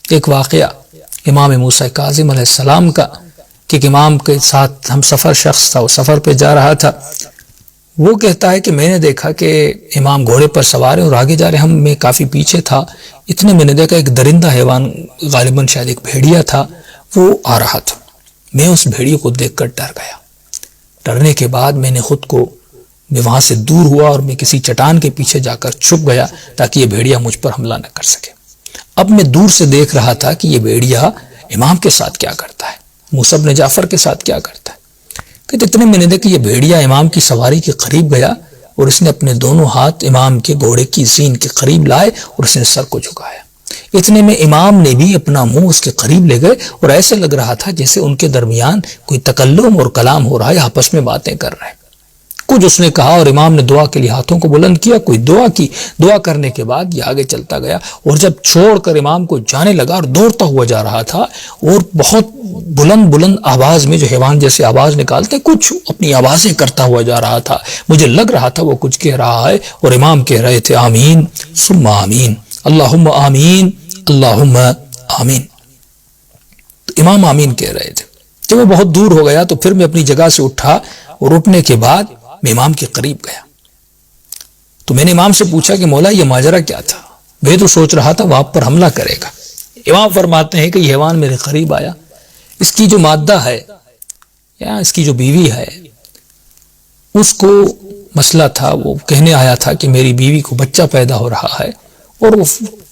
ایک واقعہ امام موسیٰ کاظم علیہ السلام کا کہ ایک امام کے ساتھ ہم سفر شخص تھا، وہ سفر پہ جا رہا تھا. وہ کہتا ہے کہ میں نے دیکھا کہ امام گھوڑے پر سوار ہے اور آگے جا رہے، میں کافی پیچھے تھا. اتنے میں نے دیکھا ایک درندہ حیوان، غالباً شاید ایک بھیڑیا تھا، وہ آ رہا تھا. میں اس بھیڑیے کو دیکھ کر ڈر گیا. ڈرنے کے بعد میں نے خود کو میں وہاں سے دور ہوا اور میں کسی چٹان کے پیچھے جا کر چھپ گیا تاکہ یہ بھیڑیا مجھ پر حملہ نہ کر سکے. اب میں دور سے دیکھ رہا تھا کہ یہ بھیڑیا امام کے ساتھ کیا کرتا ہے، موسیٰ بن جعفر کے ساتھ کیا کرتا ہے. کہ اتنے میں نے دیکھا یہ بھیڑیا امام کی سواری کے قریب گیا اور اس نے اپنے دونوں ہاتھ امام کے گھوڑے کی زین کے قریب لائے اور اس نے سر کو جھکایا. اتنے میں امام نے بھی اپنا منہ اس کے قریب لے گئے اور ایسے لگ رہا تھا جیسے ان کے درمیان کوئی تکلم اور کلام ہو رہا ہے، آپس میں باتیں کر رہے ہیں. کچھ اس نے کہا اور امام نے دعا کے لیے ہاتھوں کو بلند کیا، کوئی دعا کی. دعا کرنے کے بعد یہ آگے چلتا گیا اور جب چھوڑ کر امام کو جانے لگا اور دوڑتا ہوا جا رہا تھا اور بہت بلند بلند آواز میں، جو حیوان جیسے آواز نکالتے، کچھ اپنی آوازیں کرتا ہوا جا رہا تھا. مجھے لگ رہا تھا وہ کچھ کہہ رہا ہے اور امام کہہ رہے تھے آمین ثم آمین، اللہم آمین اللہم آمین. تو امام آمین کہہ رہے تھے. جب وہ بہت دور ہو گیا تو پھر میں اپنی جگہ سے اٹھا اور اٹھنے کے بعد میں امام کے قریب گیا. تو میں نے امام سے پوچھا کہ مولا یہ ماجرا کیا تھا؟ میں تو سوچ رہا تھا وہ آپ پر حملہ کرے گا. امام فرماتے ہیں کہ یہ حیوان میرے قریب آیا، اس کی جو مادہ ہے یا اس کی جو بیوی ہے، اس کو مسئلہ تھا، وہ کہنے آیا تھا کہ میری بیوی کو بچہ پیدا ہو رہا ہے اور وہ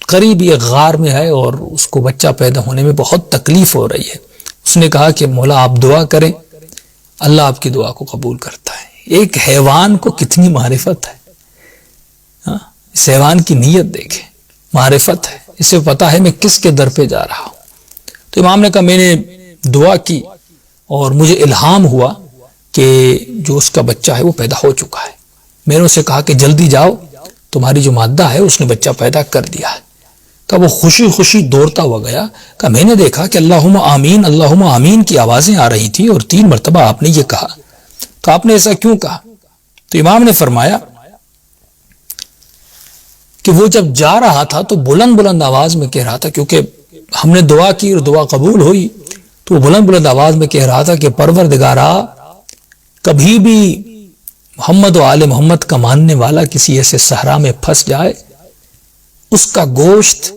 قریب یہ غار میں ہے اور اس کو بچہ پیدا ہونے میں بہت تکلیف ہو رہی ہے. اس نے کہا کہ مولا آپ دعا کریں، اللہ آپ کی دعا کو قبول کرتا ہے. ایک حیوان کو کتنی معرفت ہے، اس حیوان کی نیت دیکھیں، معرفت ہے، اسے پتا ہے میں کس کے در پہ جا رہا ہوں. تو امام نے کہا میں نے دعا کی اور مجھے الہام ہوا کہ جو اس کا بچہ ہے وہ پیدا ہو چکا ہے. میں نے اسے کہا کہ جلدی جاؤ، تمہاری جو مادہ ہے اس نے بچہ پیدا کر دیا ہے. کہ وہ خوشی خوشی دوڑتا ہوا گیا. کہ میں نے دیکھا کہ اللہم آمین کی آوازیں آ رہی تھی اور 3 مرتبہ آپ نے یہ کہا. تو آپ نے ایسا کیوں کہا؟ تو امام نے فرمایا کہ وہ جب جا رہا تھا تو بلند بلند آواز میں کہہ رہا تھا، کیونکہ ہم نے دعا کی اور دعا قبول ہوئی، تو وہ بلند بلند آواز میں کہہ رہا تھا کہ پروردگارا، کبھی بھی محمد و آل محمد کا ماننے والا کسی ایسے صحرا میں پھنس جائے، اس کا گوشت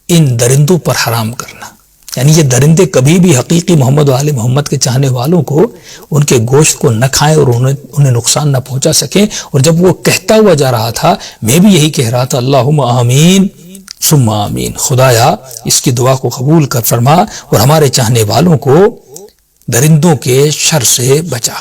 ان درندوں پر حرام کرنا. یعنی یہ درندے کبھی بھی حقیقی محمد و آل محمد کے چاہنے والوں کو ان کے گوشت کو نہ کھائیں اور انہیں نقصان نہ پہنچا سکیں. اور جب وہ کہتا ہوا جا رہا تھا میں بھی یہی کہہ رہا تھا اللہم آمین ثم آمین، خدایا اس کی دعا کو قبول کر فرما اور ہمارے چاہنے والوں کو درندوں کے شر سے بچا.